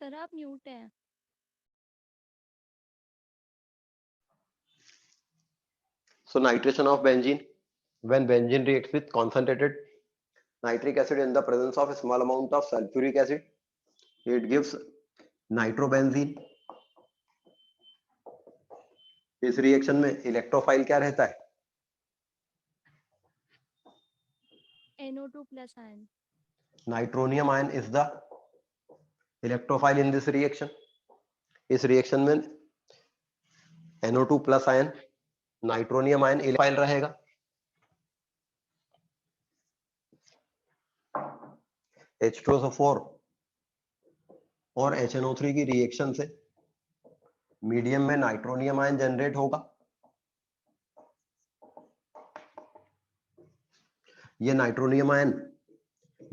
Sir आप mute हैं। So nitration of benzene, when benzene reacts with concentrated nitric acid in the presence of a small amount of sulfuric acid, it gives nitrobenzene. इस reaction में electrophile क्या रहता है? NO2 plus ion. Nitronium ion is the electrophile in this reaction. इस reaction में NO2 plus ion nitronium ion electrophile रहेगा. H2SO4 और HNO3 की रिएक्शन से मीडियम में नाइट्रोनियम आयन जनरेट होगा. ये नाइट्रोनियम आयन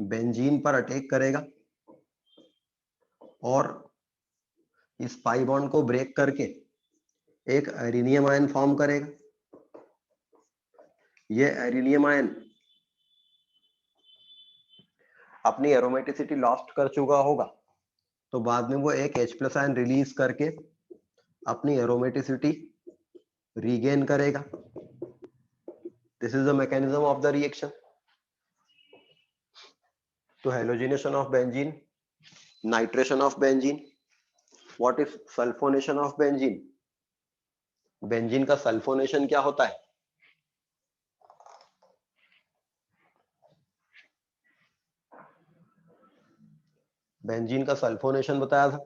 बेंजीन पर अटैक करेगा और इस पाई बॉन्ड को ब्रेक करके एक एरिनियम आयन फॉर्म करेगा. ये एरिनियम आयन अपनी एरोमेटिसिटी लॉस्ट कर चुका होगा, तो बाद में वो एक H+ आयन रिलीज करके अपनी एरोमेटिसिटी रीगेन करेगा. This is the mechanism of the reaction. तो halogenation of benzene, nitration of benzene. What is sulphonation of benzene? Benzene का सल्फोनेशन क्या होता है? बेंजीन का सल्फोनेशन बताया था.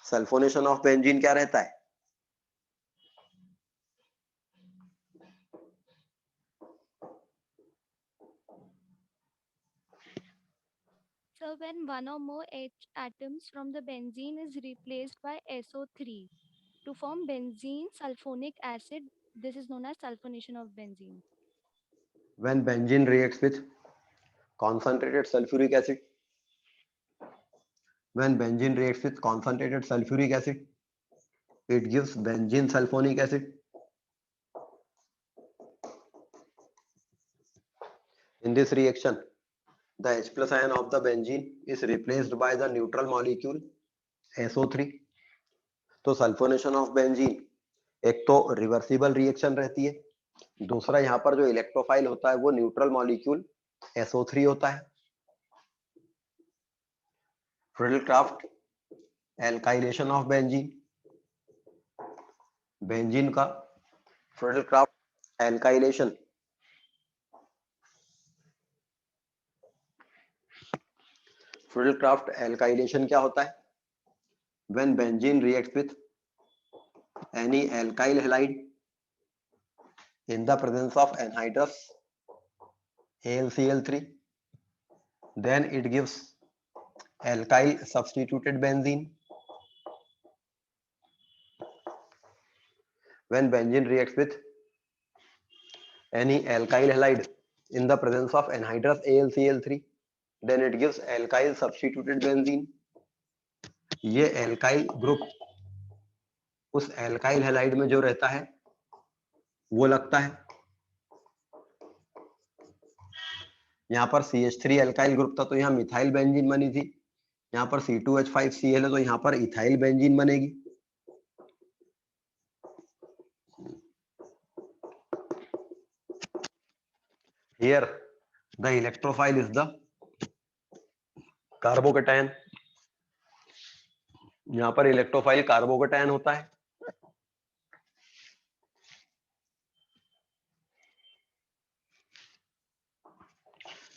सल्फोनेशन ऑफ बेंजीन क्या रहता है? So when one or more H atoms from the benzene is replaced by SO3 to form benzene sulfonic acid, this is known as sulfonation of benzene. When benzene reacts with concentrated sulfuric acid, when benzene reacts with concentrated sulfuric acid, it gives benzene sulfonic acid. In this reaction, the H+ ion of the benzene is replaced by the neutral molecule SO3. तो sulphonation of benzene एक तो reversible reaction रहती है, दूसरा यहाँ पर जो electrophile होता है वो न्यूट्रल मॉलिक्यूल SO3 होता है. Friedel-craft alkylation of benzene. Benzene का फ्रिडल-क्राफ्ट एल्काइलेशन. फ्रिडल-क्राफ्ट एल्काइलेशन क्या होता है? When benzene reacts with any alkyl halide in the presence of anhydrous AlCl3, then it gives alkyl substituted benzene. When benzene reacts with any alkyl halide in the presence of anhydrous AlCl3, then it gives alkyl substituted benzene. ये alkyl group उस alkyl halide में जो रहता है वो लगता है. यहाँ पर CH3 alkyl ग्रुप था तो यहाँ मिथाइल बेंजीन बनी थी. यहाँ पर C2H5Cl है तो यहाँ पर इथाइल बेंजीन बनेगी. Here the electrophile is the carbocation. यहाँ पर इलेक्ट्रोफाइल कार्बोकेटायन होता है.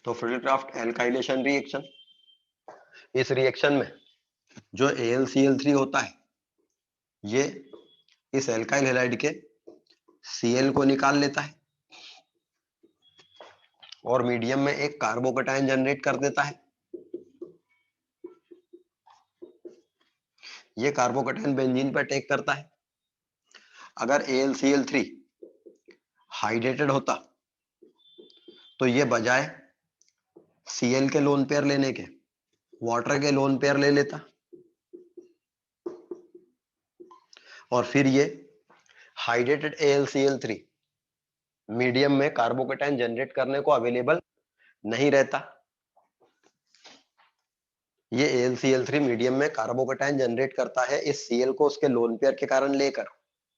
तो फ्रिडल-क्राफ्ट एल्काइलेशन रिएक्शन, इस रिएक्शन में जो AlCl3 होता है ये इस एल्काइल हैलाइड के Cl को निकाल लेता है और मीडियम में एक कार्बोकेटायन जनरेट कर देता है. ये कार्बोकेटायन बेंजीन पर अटैक करता है. अगर AlCl3 हाइड्रेटेड होता तो ये बजाय Cl के लोन पेयर लेने के वाटर के लोन पेयर ले लेता और फिर ये हाइड्रेटेड AlCl3 मीडियम में कार्बोकेटायन जनरेट करने को अवेलेबल नहीं रहता. ये AlCl3 मीडियम में कार्बोकैटायन जनरेट करता है इस Cl को उसके लोन पेयर के कारण लेकर।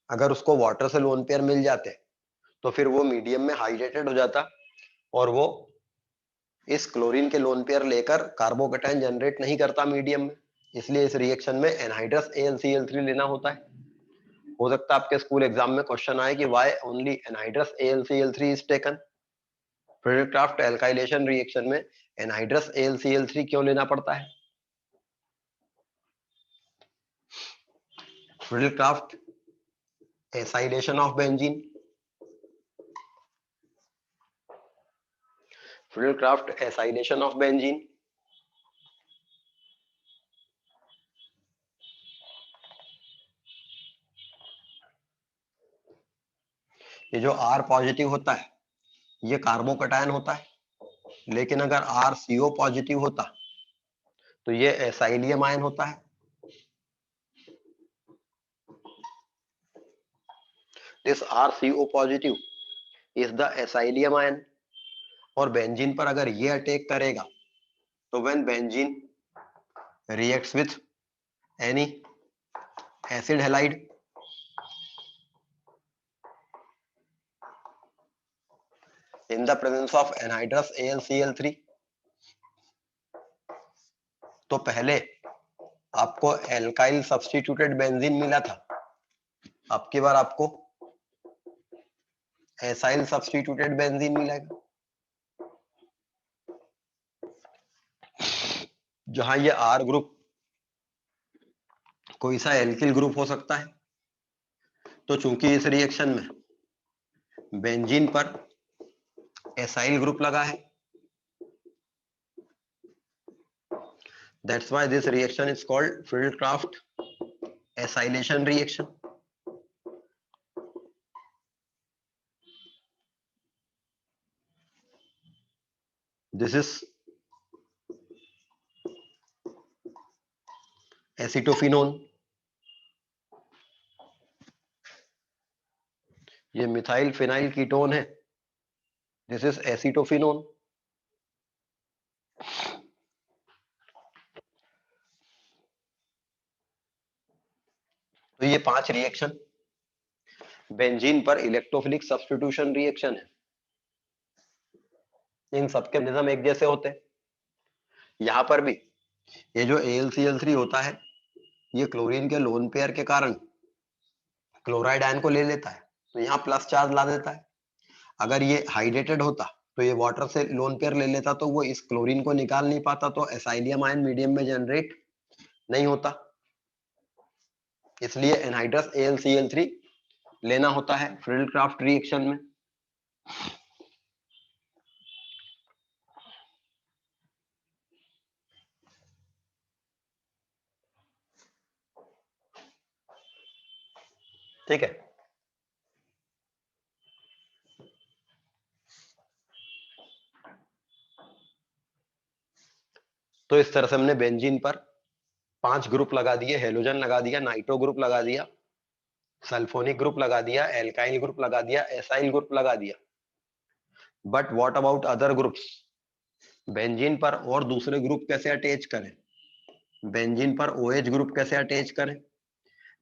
अगर उसको वाटर से लोन पेयर मिल जाते तो फिर वो मीडियम में हाइड्रेटेड हो जाता और वो इस क्लोरीन के लोन पेयर लेकर कार्बोकैटायन जनरेट नहीं करता मीडियम में। इसलिए इस रिएक्शन में एनहाइड्रस AlCl3 लेना होता है। हो सकता है आपके स्कूल एग्जाम में क्वेश्चन आए कि why only anhydrous AlCl3 is taken. Friedel-craft alkylation reaction में एनहाइड्रस AlCl3 क्यों लेना पड़ता है? Friedel-craft acylation of benzene, Friedel-craft acylation of benzene. ये जो R पॉजिटिव होता है ये कार्बोकैटायन होता है, लेकिन अगर RCO पॉजिटिव होता तो ये एसाइलियम आयन होता है। This RCO positive is the acylium ion. और बेंजीन पर अगर ये अटैक करेगा तो when benzene reacts with any acid halide in the presence of anhydrous AlCl3, तो पहले आपको एल्काइल सब्स्टिट्यूटेड बेंजीन मिला था, अब की बार आपको एसाइल सब्स्टिट्यूटेड बेंजीन मिलेगा। जहां ये R ग्रुप कोई सा एल्किल ग्रुप हो सकता है, तो चूंकि इस रिएक्शन में बेंजीन पर एसाइल ग्रुप लगा है, that's why this reaction is called Friedel-Crafts acylation reaction. This is acetophenone, ये मिथाइल फिनाइल कीटोन है। This is acetophenone. तो ये 5 रिएक्शन बेंजीन पर इलेक्ट्रोफिलिक सब्स्टिट्यूशन रिएक्शन है। इन सबके निज़म एक जैसे होते हैं। यहां पर भी ये जो AlCl3 होता है ये क्लोरीन के लोन पेयर के कारण क्लोराइड आयन को ले लेता है, तो यहाँ प्लस चार्ज ला देता है। अगर ये हाइड्रेटेड होता तो ये वाटर से लोन पेयर ले लेता, तो वो इस क्लोरीन को निकाल नहीं पाता, तो एसाइलियम आयन मीडियम में जनरेट नहीं होता। इसलिए एनहाइड्रस AlCl3 लेना होता है फ्रिडल-क्राफ्ट रिएक्शन में। ठीक है, तो इस तरह से हमने बेंजीन पर 5 ग्रुप लगा दिए, हेलोजन लगा दिया, नाइट्रो ग्रुप लगा दिया, सल्फोनिक ग्रुप लगा दिया, एल्काइल ग्रुप लगा दिया, एसाइल ग्रुप लगा दिया। But what about other groups? Benzene पर और दूसरे ग्रुप कैसे अटैच करें? बेंजीन पर OH ग्रुप कैसे अटैच करें?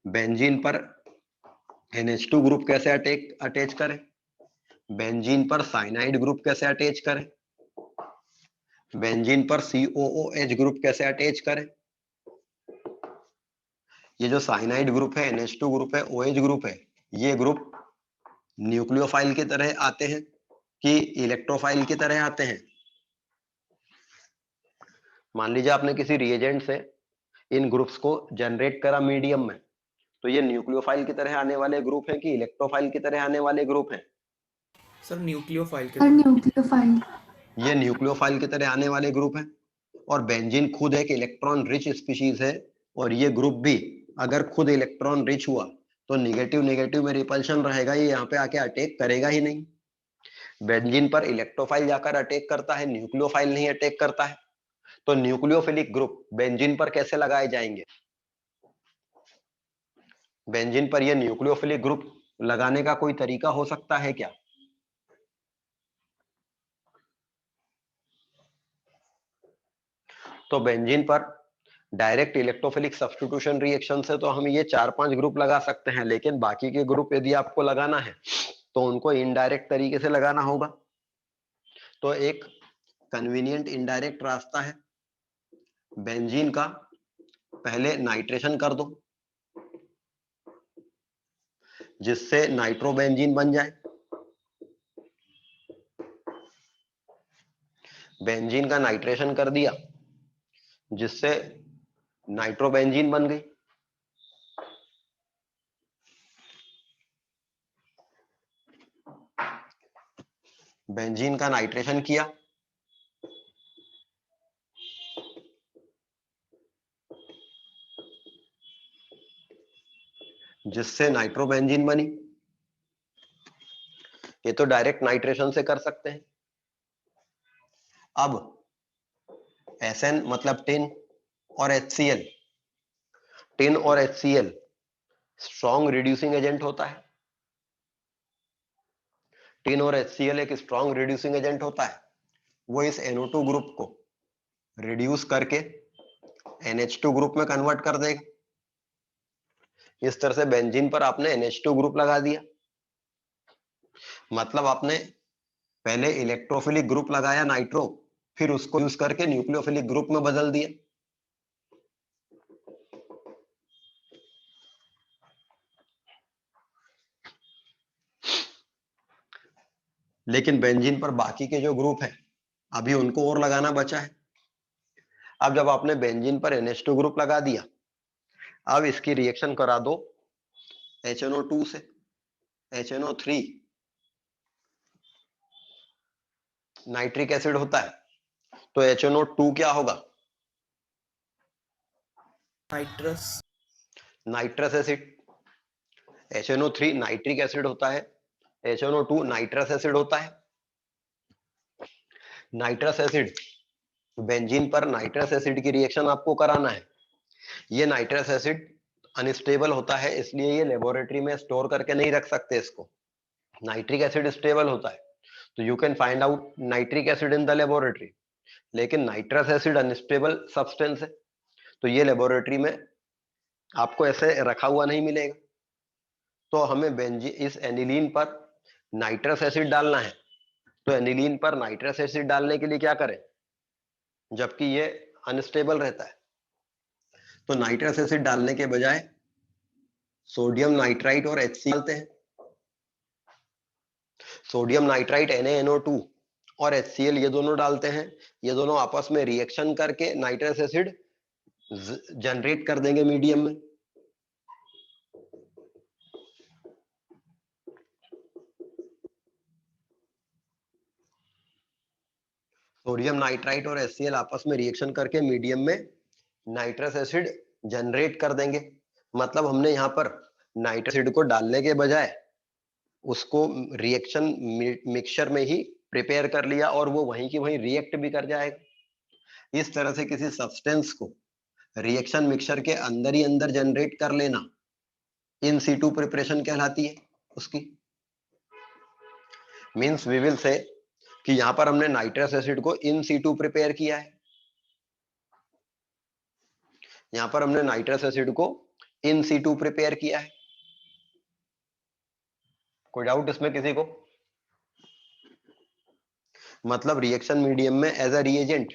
बेंजीन पर NH2 ग्रुप कैसे अटैच करें? बेंजीन पर साइनाइड ग्रुप कैसे अटैच करें? बेंजीन पर COOH ग्रुप कैसे अटैच करें? ये जो साइनाइड ग्रुप है, NH2 ग्रुप है, OH ग्रुप है, ये ग्रुप न्यूक्लियोफाइल की तरह आते हैं कि इलेक्ट्रोफाइल की तरह आते हैं? मान लीजिए आपने किसी रिएजेंट से इन ग्रुप्स को जनरेट करा मीडियम में, तो ये न्यूक्लियोफाइल की तरह आने वाले ग्रुप हैं कि इलेक्ट्रोफाइल की तरह आने वाले ग्रुप हैं? सर न्यूक्लियोफाइल के और तरह। न्यूक्लियोफाइल। ये न्यूक्लियोफाइल की तरह आने वाले ग्रुप हैं। और बेंजीन खुद एक इलेक्ट्रॉन रिच स्पीशीज है, और ये ग्रुप भी अगर खुद इलेक्ट्रॉन रिच हुआ तो निगेटिव नेगेटिव में रिपल्शन रहेगा, ये यहाँ पे आके अटैक करेगा ही नहीं। बेंजीन पर इलेक्ट्रोफाइल जाकर अटैक करता है, न्यूक्लियोफाइल नहीं अटैक करता है। तो न्यूक्लियोफिलिक ग्रुप बेंजीन पर कैसे लगाए जाएंगे? बेंजीन पर ये न्यूक्लियोफिलिक ग्रुप लगाने का कोई तरीका हो सकता है क्या? तो बेंजीन पर डायरेक्ट इलेक्ट्रोफिलिक सब्स्टिट्यूशन रिएक्शन से तो हम ये 4-5 ग्रुप लगा सकते हैं, लेकिन बाकी के ग्रुप यदि आपको लगाना है तो उनको इनडायरेक्ट तरीके से लगाना होगा। तो एक कन्वीनियंट इनडायरेक्ट रास्ता है बेंजीन का, पहले नाइट्रेशन कर दो जिससे नाइट्रोबेंजीन बन जाए। बेंजीन का नाइट्रेशन कर दिया जिससे नाइट्रोबेंजीन बन गई। बेंजीन का नाइट्रेशन किया जिससे नाइट्रोबेंजीन बनी। ये तो डायरेक्ट नाइट्रेशन से कर सकते हैं। अब SN मतलब टिन और HCl, टिन और HCl स्ट्रॉन्ग रिड्यूसिंग एजेंट होता है। टिन और HCl एक स्ट्रॉन्ग रिड्यूसिंग एजेंट होता है। वो इस NO2 ग्रुप को रिड्यूस करके NH2 ग्रुप में कन्वर्ट कर देगा। इस तरह से बेंजीन पर आपने NH2 ग्रुप लगा दिया, मतलब आपने पहले इलेक्ट्रोफिलिक ग्रुप लगाया नाइट्रो, फिर उसको यूज करके न्यूक्लियोफिलिक ग्रुप में बदल दिया। लेकिन बेंजीन पर बाकी के जो ग्रुप हैं अभी उनको और लगाना बचा है। अब जब आपने बेंजीन पर NH2 ग्रुप लगा दिया, अब इसकी रिएक्शन करा दो HNO2 से। HNO3 नाइट्रिक एसिड होता है, तो HNO2 क्या होगा? Nitrous nitrous acid. HNO3 nitric acid होता है, HNO2 नाइट्रस एसिड होता है। नाइट्रस एसिड, बेंजीन पर नाइट्रस एसिड की रिएक्शन आपको कराना है। ये नाइट्रस एसिड अनस्टेबल होता है, इसलिए ये लेबोरेटरी में स्टोर करके नहीं रख सकते इसको। नाइट्रिक एसिड स्टेबल होता है, तो you can find out nitric acid in the laboratory. लेकिन नाइट्रस एसिड अनस्टेबल सब्सटेंस है, तो ये लेबोरेटरी में आपको ऐसे रखा हुआ नहीं मिलेगा। तो हमें बेंजीन इस एनिलीन पर नाइट्रस एसिड डालना है। तो एनिलीन पर नाइट्रस एसिड डालने के लिए क्या करें, जबकि ये अनस्टेबल रहता है? तो नाइट्रस एसिड डालने के बजाय सोडियम नाइट्राइट और HCl डालते हैं। सोडियम नाइट्राइट NaNO2 और HCl ये दोनों डालते हैं। ये दोनों आपस में रिएक्शन करके नाइट्रस एसिड जनरेट कर देंगे मीडियम में। सोडियम नाइट्राइट और HCl आपस में रिएक्शन करके मीडियम में नाइट्रस एसिड जनरेट कर देंगे। मतलब हमने यहाँ पर नाइट्रस एसिड को डालने के बजाय उसको रिएक्शन मिक्सचर में ही प्रिपेयर कर लिया और वो वहीं की वहीं रिएक्ट भी कर जाएगा। इस तरह से किसी सब्सटेंस को रिएक्शन मिक्सचर के अंदर ही अंदर जनरेट कर लेना इन सीटू प्रिपरेशन कहलाती है उसकी। मींस वी विल से कि यहां पर हमने नाइट्रस एसिड को इन सीटू प्रिपेयर किया है। यहां पर हमने नाइट्रस एसिड को इन सीटू प्रिपेयर किया है। कोई डाउट इसमें किसी को? मतलब रिएक्शन मीडियम में as a reagent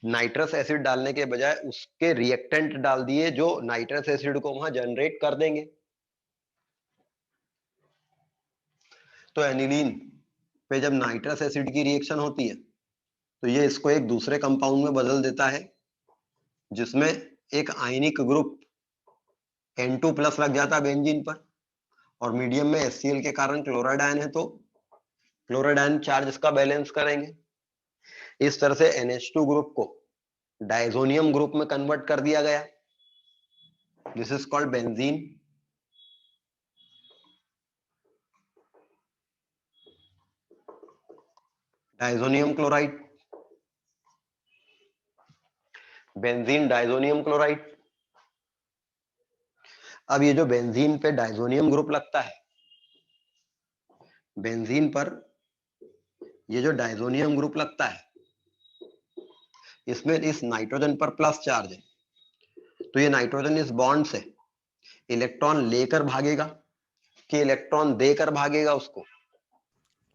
nitrous acid डालने के बजाय उसके रिएक्टेंट डाल दिए जो नाइट्रस एसिड को वहां जनरेट कर देंगे। तो एनिलीन पे जब नाइट्रस एसिड की रिएक्शन होती है तो ये इसको एक दूसरे कंपाउंड में बदल देता है जिसमें एक आयनिक ग्रुप N2+ लग जाता है बेंजीन पर, और मीडियम में HCl के कारण क्लोराइड आयन है, तो क्लोराइड आयन चार्ज इसका बैलेंस करेंगे। इस तरह से NH2 ग्रुप को डायजोनियम ग्रुप में कन्वर्ट कर दिया गया। This is called benzene. Diazonium chloride, benzene diazonium chloride. अब ये जो बेंजीन पे डायजोनियम ग्रुप लगता है, बेंजीन पर ये जो डायजोनियम ग्रुप लगता है इसमें इस नाइट्रोजन पर प्लस चार्ज है, तो ये नाइट्रोजन इस बॉन्ड से इलेक्ट्रॉन लेकर भागेगा कि इलेक्ट्रॉन देकर भागेगा उसको?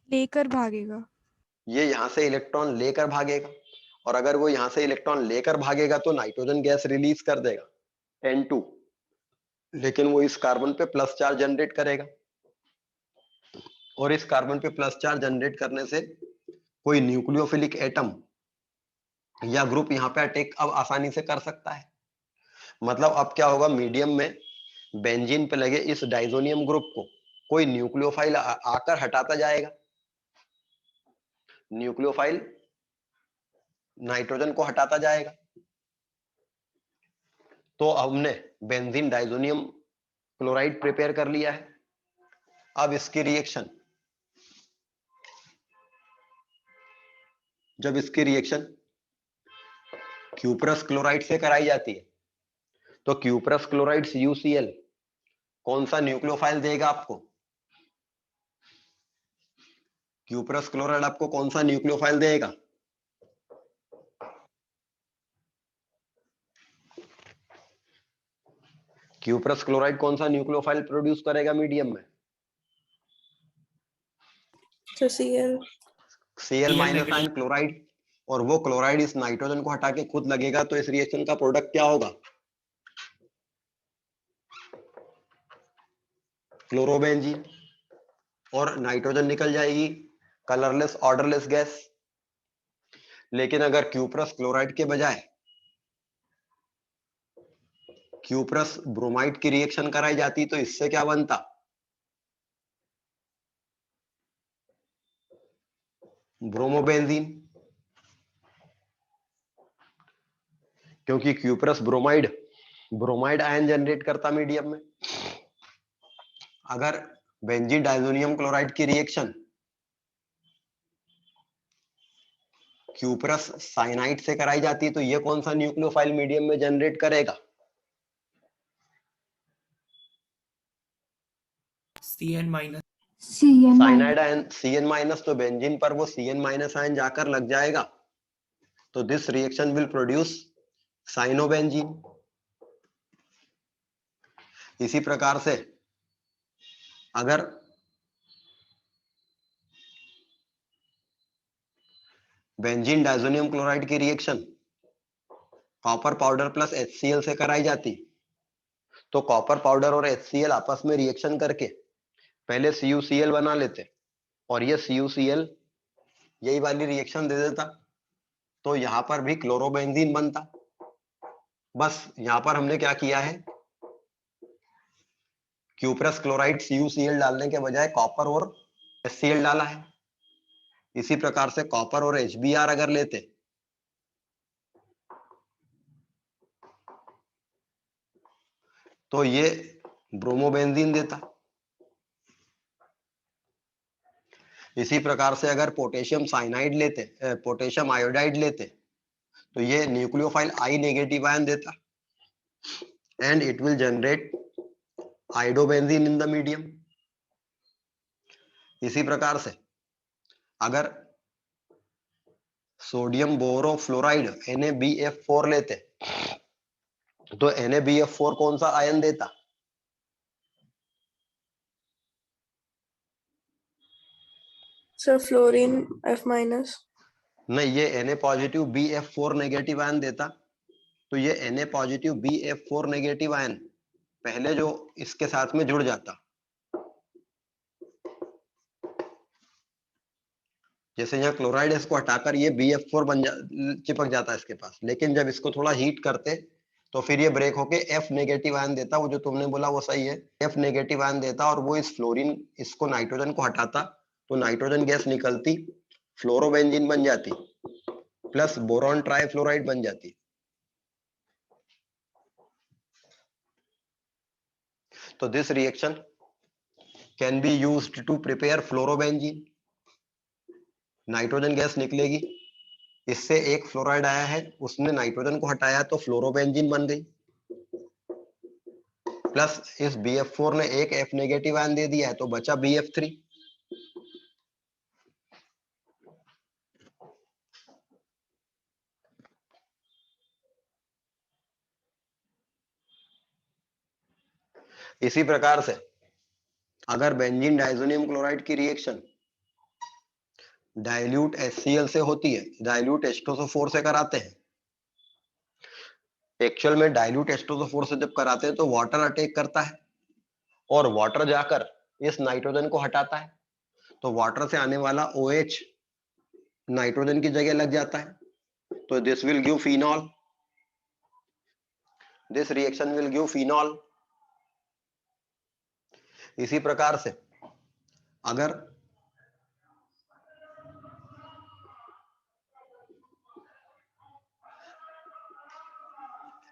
लेकर भागेगा। ये यहां से इलेक्ट्रॉन लेकर भागेगा, और अगर वो यहां से इलेक्ट्रॉन लेकर भागेगा तो नाइट्रोजन गैस रिलीज कर देगा N2, लेकिन वो इस कार्बन पे प्लस चार्ज जनरेट करेगा, और इस कार्बन पे प्लस चार्ज जनरेट करने से कोई न्यूक्लियोफिलिक एटम या ग्रुप यहाँ पे अटैक अब आसानी से कर सकता है। मतलब अब क्या होगा, मीडियम में बेंजीन पे लगे इस डाइजोनियम ग्रुप को कोई न्यूक्लियोफाइल आकर हटाता जाएगा। न्यूक्लियोफाइल नाइट्रोजन को हटाता जाएगा। तो हमने बेंजीन डाइजोनियम क्लोराइड प्रिपेयर कर लिया है। अब इसकी रिएक्शन, जब इसकी रिएक्शन क्यूप्रस क्लोराइड से कराई जाती है तो क्यूप्रस क्लोराइड CuCl कौन सा न्यूक्लियोफाइल देगा आपको? क्यूप्रस क्लोराइड आपको कौन सा न्यूक्लियोफाइल देगा? क्यूप्रस क्लोराइड कौन सा न्यूक्लियोफाइल प्रोड्यूस करेगा मीडियम में? तो Cl। Cl minus negative। Ion chloride, और वो क्लोराइड इस नाइट्रोजन को हटा के खुद लगेगा, तो इस रिएक्शन का प्रोडक्ट क्या होगा? क्लोरोबेंजीन, और नाइट्रोजन निकल जाएगी कलरलेस ऑर्डरलेस गैस। लेकिन अगर क्यूप्रस क्लोराइड के बजाय क्यूप्रस ब्रोमाइड की रिएक्शन कराई जाती तो इससे क्या बनता? ब्रोमोबेंजीन, क्योंकि cuprous bromide bromide ion generate करता मीडियम में। अगर बेंजीन डाइजोनियम क्लोराइड की रिएक्शन क्यूप्रस साइनाइड से कराई जाती तो ये कौन सा न्यूक्लियोफाइल मीडियम में जनरेट करेगा? Cn minus. Cyanide ion Cn minus, तो बेंजीन पर वो Cn माइनस आयन जाकर लग जाएगा, तो this reaction will produce cyanobenzene. इसी प्रकार से अगर बेंजीन डाइजोनियम क्लोराइड की reaction copper powder plus HCl से कराई जाती तो कॉपर पाउडर और HCl आपस में रिएक्शन करके पहले CuCl बना लेते, और ये CuCl यही वाली रिएक्शन दे देता, तो यहां पर भी क्लोरोबेंजीन बनता। बस यहां पर हमने क्या किया है, क्यूप्रस क्लोराइड CuCl डालने के बजाय कॉपर और HCl डाला है। इसी प्रकार से कॉपर और HBr अगर लेते तो ये ब्रोमोबेंजीन देता। इसी प्रकार से अगर पोटेशियम साइनाइड लेते, पोटेशियम आयोडाइड लेते, तो ये न्यूक्लियोफाइल I नेगेटिव आयन देता, and it will generate iodobenzene in the medium. इसी प्रकार से अगर सोडियम बोरोफ्लोराइड NaBF4 लेते तो NaBF4 कौन सा आयन देता? Sir fluorine F minus. नहीं, ये Na positive BF4 negative ion देता। तो ये Na positive BF4 negative ion पहले जो इसके साथ में जुड़ जाता, जैसे यहाँ क्लोराइड इसको हटाकर ये BF4 चिपक जाता है इसके पास, लेकिन जब इसको थोड़ा हीट करते तो फिर ये ब्रेक होके F नेगेटिव आयन देता। वो जो तुमने बोला वो सही है, F नेगेटिव आयन देता, और वो इस फ्लोरीन इसको नाइट्रोजन को हटाता, तो नाइट्रोजन गैस निकलती, फ्लोरोबेंजीन बन जाती, प्लस बोरॉन ट्राइफ्लोराइड बन जाती। तो this reaction can be used to prepare fluorobenzene. Nitrogen gas निकलेगी, इससे एक फ्लोराइड आया है, उसने नाइट्रोजन को हटाया तो फ्लोरोबेंजीन बन गई, प्लस इस BF4 ने एक F नेगेटिव आयन दे दिया है तो बचा BF3। इसी प्रकार से अगर बेंजीन डाइजोनियम क्लोराइड की रिएक्शन डाइल्यूट HCl से होती है, डाइल्यूट H2SO4 से कराते हैं, एक्चुअल में डाइल्यूट H2SO4 से जब कराते हैं तो वाटर अटैक करता है और वाटर जाकर इस नाइट्रोजन को हटाता है, तो वाटर से आने वाला OH नाइट्रोजन की जगह लग जाता है, तो this will give phenol, this reaction will give phenol. इसी प्रकार से अगर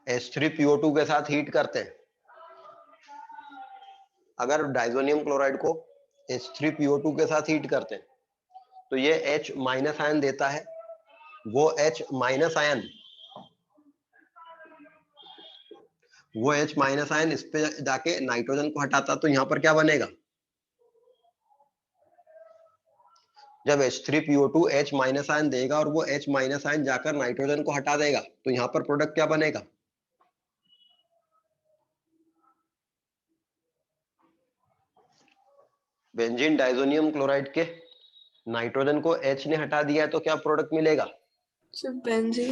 H3PO2 के साथ हीट करते हैं, अगर डाइजोनियम क्लोराइड को H3PO2 के साथ हीट करते हैं तो ये H माइनस आयन देता है, वो H माइनस आयन इस पे जाके नाइट्रोजन को हटाता, तो यहां पर क्या बनेगा, जब H3PO2 H माइनस आयन देगा और वो H माइनस आयन जाकर नाइट्रोजन को हटा देगा, तो यहां पर प्रोडक्ट क्या बनेगा, बेंजीन डाइजोनियम क्लोराइड के नाइट्रोजन को H ने हटा दिया है तो क्या प्रोडक्ट मिलेगा, सर बेंजीन।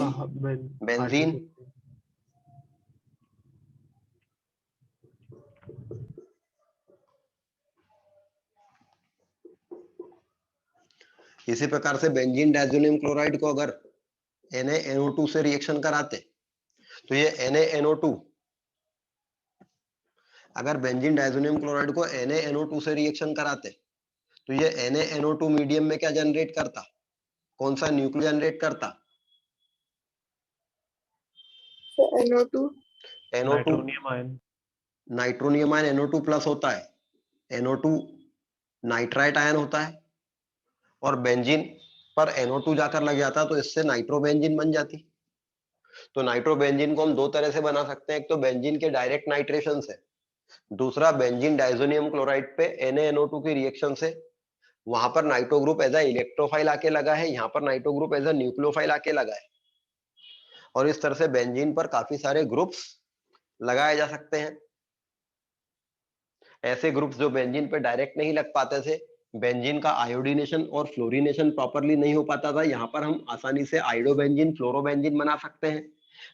बेंजीन। इसी प्रकार से बेंजीन डाइजोनियम क्लोराइड को अगर NaNO2 से रिएक्शन कराते तो ये NaNO2, अगर बेंजीन डाइजोनियम क्लोराइड को NaNO2 से रिएक्शन कराते तो ये NaNO2 मीडियम में क्या जनरेट करता, कौन सा न्यूक्लियो जनरेट करता, NO2 nitronium ion. Nitronium ion NO2 plus होता है, NO2 नाइट्राइट आयन होता है और बेंजीन पर NO2 जाकर लग जाता तो इससे नाइट्रोबेंजीन बन जाती। तो नाइट्रोबेंजीन को हम दो तरह से बना सकते हैं, एक तो बेंजीन के डायरेक्ट नाइट्रेशन से, दूसरा बेंजीन डाइजोनियम क्लोराइड पे NaNO2 की रिएक्शन से, वहां पर nitro group as a electrophile आके लगा है, यहाँ पर nitro group as a nucleophile आके लगा है, और इस तरह से बेंजीन पर काफी सारे ग्रुप्स लगाए जा सकते हैं। ऐसे ग्रुप्स जो बेंजीन पे डायरेक्ट नहीं लग पाते थे, बेंजीन का आयोडीनेशन और फ्लोरीनेशन प्रॉपरली नहीं हो पाता था, यहाँ पर हम आसानी से आइडोबेंजीन फ्लोरोबेंजीन बना सकते हैं,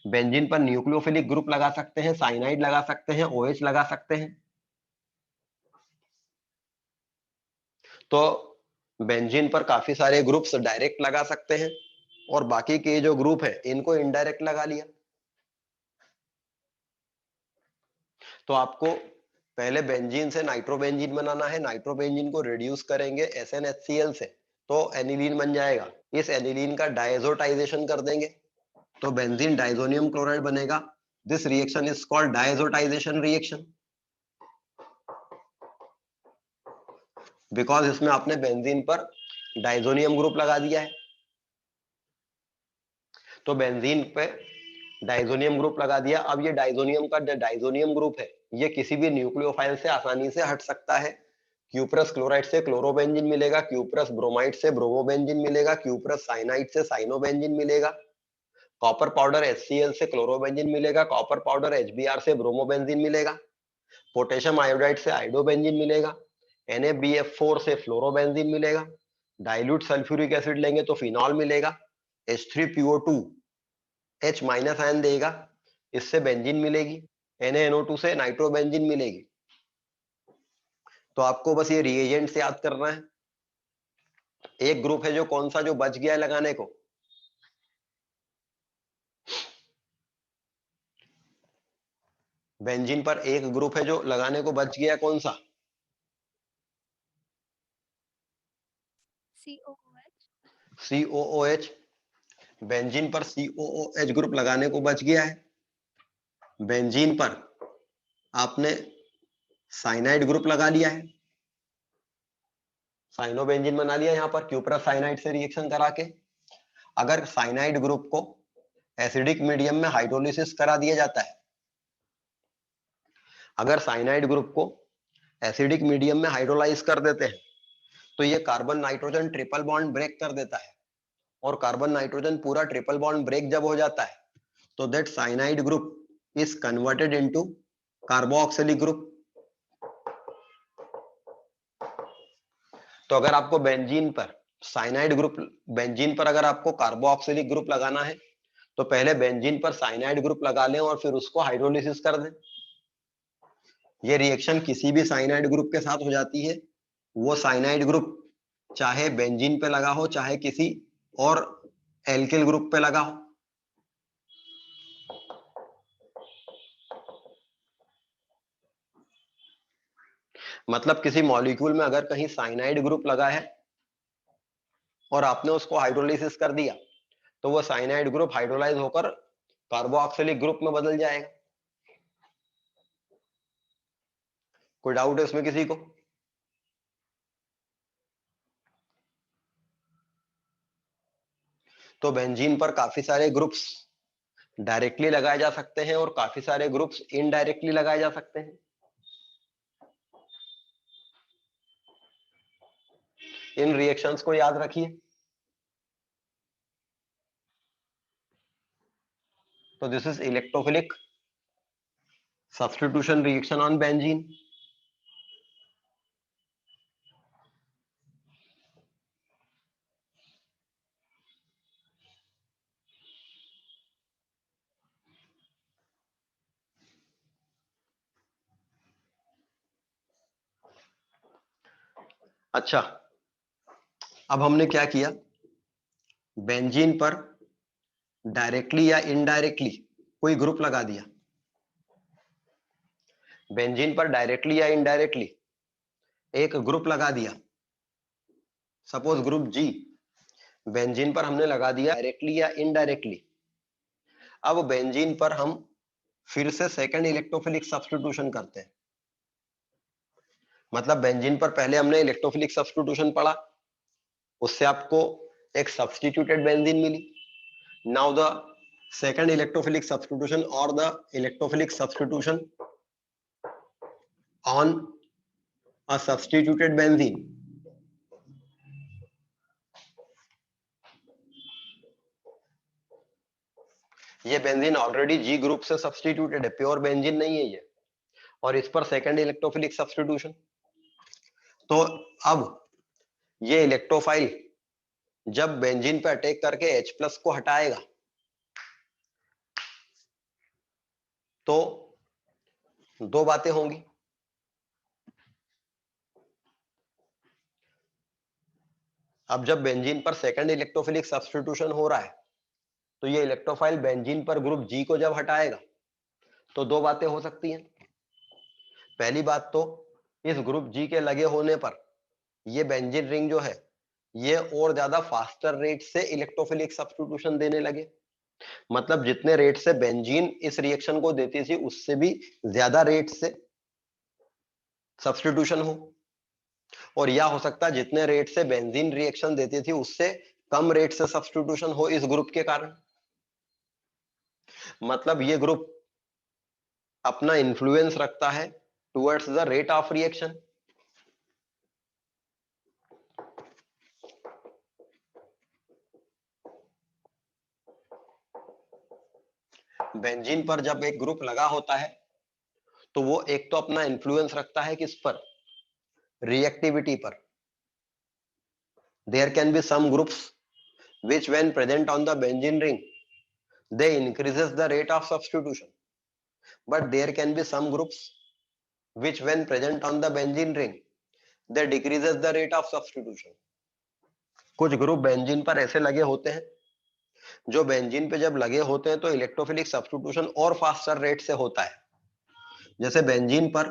बेंजीन पर न्यूक्लियोफिलिक ग्रुप लगा सकते हैं, साइनाइड लगा सकते हैं, OH लगा सकते हैं। तो बेंजीन पर काफी सारे ग्रुप्स डायरेक्ट लगा सकते हैं और बाकी के जो ग्रुप है इनको इनडायरेक्ट लगा लिया। तो आपको पहले बेंजीन से नाइट्रोबेंजीन बनाना है, नाइट्रोबेंजीन को रिड्यूस करेंगे SnHCl से तो एनिलीन बन जाएगा, इस एनिलीन का डायजोटाइजेशन कर देंगे तो बेंजीन डाइजोनियम क्लोराइड बनेगा। This reaction is called डायजोटाइजेशन reaction, because इसमें आपने बेंजीन पर डाइजोनियम ग्रुप लगा दिया है। तो बेंजीन पे डाइजोनियम ग्रुप लगा दिया, अब ये डाइजोनियम का डाइजोनियम ग्रुप है ये किसी भी न्यूक्लियोफाइल से आसानी से हट सकता है। क्यूप्रस क्लोराइड से क्लोरोबेंजीन मिलेगा, क्यूप्रस ब्रोमाइड से ब्रोमोबेंजीन मिलेगा, क्यूप्रस साइनाइड से साइनोबेंजीन मिलेगा, कॉपर पाउडर HCl से क्लोरोबेंजीन मिलेगा, कॉपर पाउडर HBr से ब्रोमोबेंजीन मिलेगा, पोटेशियम आयोडाइड से आइडोबेंजीन मिलेगा, NaBF4 से फ्लोरोबेंजीन मिलेगा, डाइल्यूट सल्फ्यूरिक एसिड लेंगे तो फिनॉल मिलेगा, H3PO2 H माइनस आयन देगा, इससे बेंजीन मिलेगी, NaNO2 से नाइट्रोबेंजीन मिलेगी। तो आपको बस ये रिएजेंट्स याद करना है। एक ग्रुप है जो कौन सा जो बच गया है लगाने को, बेंजीन पर एक ग्रुप है जो लगाने को बच गया, कौन सा, COOH। बेंजीन पर COOH ग्रुप लगाने को बच गया है। बेंजीन पर आपने साइनाइड ग्रुप लगा लिया है, साइनोबेंजीन बना लिया यहाँ पर क्यूप्रस साइनाइड से रिएक्शन करा के। अगर साइनाइड ग्रुप को एसिडिक मीडियम में हाइड्रोलिसिस करा दिया जाता है, अगर साइनाइड ग्रुप को एसिडिक मीडियम में हाइड्रोलाइज कर देते हैं तो ये carbon nitrogen triple bond break कर देता है, और कार्बन नाइट्रोजन पूरा ट्रिपल बॉन्ड ब्रेक जब हो जाता है तो that cyanide group is converted into carboxylic group. तो अगर आपको बेंजीन पर साइनाइड ग्रुप, बेंजीन पर अगर आपको कार्बोक्सिलिक ग्रुप लगाना है तो पहले बेंजीन पर साइनाइड ग्रुप लगा लें और फिर उसको हाइड्रोलिसिस कर दें। ये रिएक्शन किसी भी साइनाइड ग्रुप के साथ हो जाती है, वो साइनाइड ग्रुप चाहे बेंजीन पे लगा हो चाहे किसी और एल्किल ग्रुप पे लगा हो। मतलब किसी मॉलिक्यूल में अगर कहीं साइनाइड ग्रुप लगा है और आपने उसको हाइड्रोलिसिस कर दिया तो वो साइनाइड ग्रुप हाइड्रोलाइज होकर कार्बोक्सिलिक ग्रुप में बदल जाएगा। कोई डाउट है इसमें किसी को? तो बेंजीन पर काफी सारे ग्रुप्स डायरेक्टली लगाए जा सकते हैं और काफी सारे ग्रुप्स इनडायरेक्टली लगाए जा सकते हैं। इन रिएक्शंस को याद रखिए। तो this is electrophilic substitution reaction on benzene. अच्छा, अब हमने क्या किया, बेंजीन पर डायरेक्टली या इनडायरेक्टली कोई ग्रुप लगा दिया। बेंजीन पर डायरेक्टली या इनडायरेक्टली एक ग्रुप लगा दिया, सपोज ग्रुप जी बेंजीन पर हमने लगा दिया डायरेक्टली या इनडायरेक्टली। अब बेंजीन पर हम फिर से सेकंड इलेक्ट्रोफिलिक सब्स्टिट्यूशन करते हैं। मतलब बेंजीन पर पहले हमने इलेक्ट्रोफिलिक सब्स्टिट्यूशन पढ़ा, उससे आपको एक सब्स्टिट्यूटेड बेंजीन मिली। Now the second electrophilic substitution और the electrophilic substitution on a substituted benzene. ये बेंजीन ऑलरेडी जी ग्रुप से सब्स्टिट्यूटेड है, प्योर बेंजीन नहीं है ये, और इस पर सेकंड इलेक्ट्रोफिलिक सब्स्टिट्यूशन। तो अब ये इलेक्ट्रोफाइल जब बेंजीन पे अटैक करके H+ को हटाएगा तो दो बातें होंगी। अब जब बेंजीन पर सेकंड इलेक्ट्रोफिलिक सब्स्टिट्यूशन हो रहा है तो ये इलेक्ट्रोफाइल बेंजीन पर ग्रुप जी को जब हटाएगा तो दो बातें हो सकती हैं। पहली बात तो इस ग्रुप जी के लगे होने पर ये बेंजीन रिंग जो है ये और ज्यादा फास्टर रेट से इलेक्ट्रोफिलिक सब्स्टिट्यूशन देने लगे। मतलब जितने रेट से बेंजीन इस रिएक्शन को देती थी उससे भी ज्यादा रेट से सब्स्टिट्यूशन हो, और या हो सकता है जितने रेट से बेंजीन रिएक्शन देती थी उससे कम रेट से सब्स्टिट्यूशन हो इस ग्रुप के कारण। मतलब ये ग्रुप अपना इन्फ्लुएंस रखता है towards the rate of reaction. Benzene पर जब एक ग्रुप लगा होता है तो वो एक तो अपना इन्फ्लुएंस रखता है किस पर, रिएक्टिविटी पर। There can be some groups which when present on the benzene ring they increases the rate of substitution, but there can be some groups which when present on the benzene ring they decreases the rate of substitution। कुछ group benzene पर ऐसे लगे होते हैं जो benzene पे जब लगे होते हैं तो इलेक्ट्रोफिलिक सब्स्टिट्यूशन और फास्टर रेट से होता है। जैसे बेंजीन पर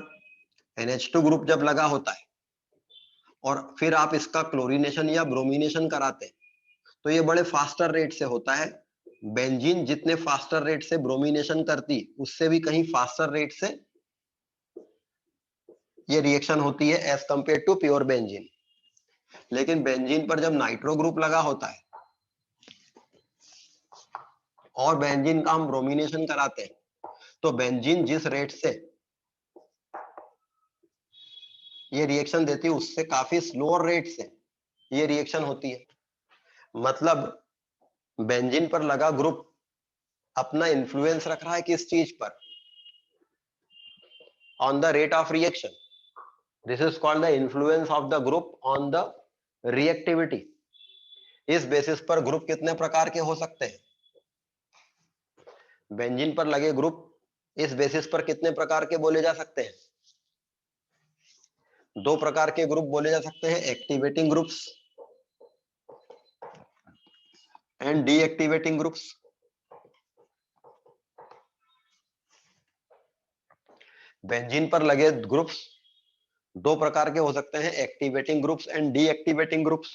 NH2 ग्रुप जब लगा होता है और फिर आप इसका क्लोरीनेशन या ब्रोमिनेशन कराते हैं तो ये बड़े फास्टर रेट से होता है। बेंजीन जितने फास्टर रेट से ब्रोमिनेशन करती उससे भी कहीं फास्टर रेट से ये रिएक्शन होती है as compare to pure benzene. लेकिन बेंजीन पर जब नाइट्रो ग्रुप लगा होता है और बेंजीन का हम ब्रोमिनेशन कराते हैं तो बेंजीन जिस रेट से ये रिएक्शन देती है उससे काफी स्लोअर रेट से ये रिएक्शन होती है। मतलब बेंजीन पर लगा ग्रुप अपना इन्फ्लुएंस रख रहा है किस चीज पर, on the rate of reaction. This is called the influence of the group on the reactivity, इस बेसिस पर ग्रुप कितने प्रकार के हो सकते हैं? बेंजीन पर लगे ग्रुप इस बेसिस पर कितने प्रकार के बोले जा सकते हैं? 2 प्रकार के ग्रुप बोले जा सकते हैं, activating groups and deactivating groups. Benzene पर लगे ग्रुप्स 2 प्रकार के हो सकते हैं, activating groups and deactivating groups.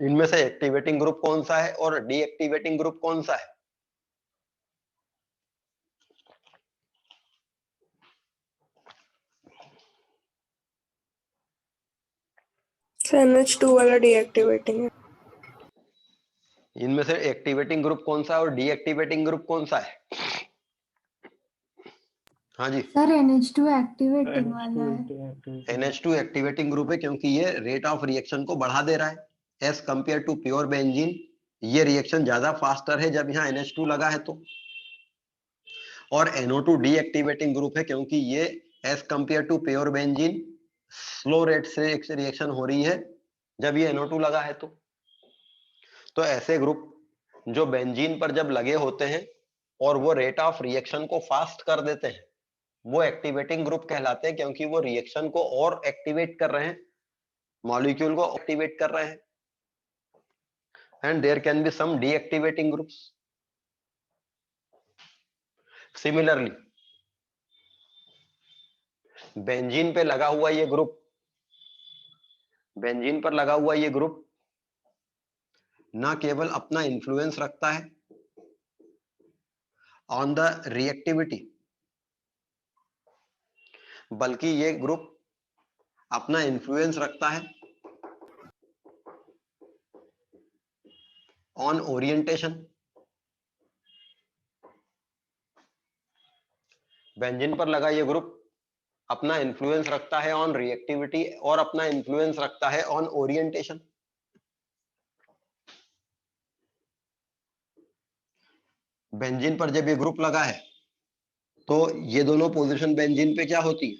इनमें से एक्टिवेटिंग ग्रुप कौन सा है और डीएक्टिवेटिंग ग्रुप कौन सा है? NH2 वाला डीएक्टिवेटिंग है। इनमें से एक्टिवेटिंग ग्रुप कौन सा है और डीएक्टिवेटिंग ग्रुप कौन सा है? हाँ जी, सर NH2 एक्टिवेटिंग वाला है। NH2 एक्टिवेटिंग ग्रुप है क्योंकि ये रेट ऑफ रिएक्शन को बढ़ा दे रहा है as compare to pure benzene. ये रिएक्शन ज्यादा फास्टर है जब यहाँ NH2 लगा है तो। और NO2 डीएक्टिवेटिंग ग्रुप है क्योंकि ये as compare to pure benzene slow rate से रिएक्शन हो रही है जब ये NO2 लगा है तो ऐसे ग्रुप जो बेंजीन पर जब लगे होते हैं और वो रेट ऑफ रिएक्शन को फास्ट कर देते हैं वो एक्टिवेटिंग ग्रुप कहलाते हैं क्योंकि वो रिएक्शन को और एक्टिवेट कर रहे हैं, मॉलिक्यूल को एक्टिवेट कर रहे हैं। And there can be some deactivating groups. Similarly benzene पे लगा हुआ ये ग्रुप, बेंजीन पर लगा हुआ ये ग्रुप ना केवल अपना इन्फ्लुएंस रखता है ऑन द रिएक्टिविटी, बल्कि ये ग्रुप अपना इन्फ्लुएंस रखता है ऑन ओरिएंटेशन। बेंजीन पर लगा ये ग्रुप अपना इन्फ्लुएंस रखता है ऑन रिएक्टिविटी और अपना इन्फ्लुएंस रखता है ऑन ओरिएंटेशन। बेंजीन पर जब ये ग्रुप लगा है तो ये दोनों पोजीशन बेंजीन पे क्या होती है?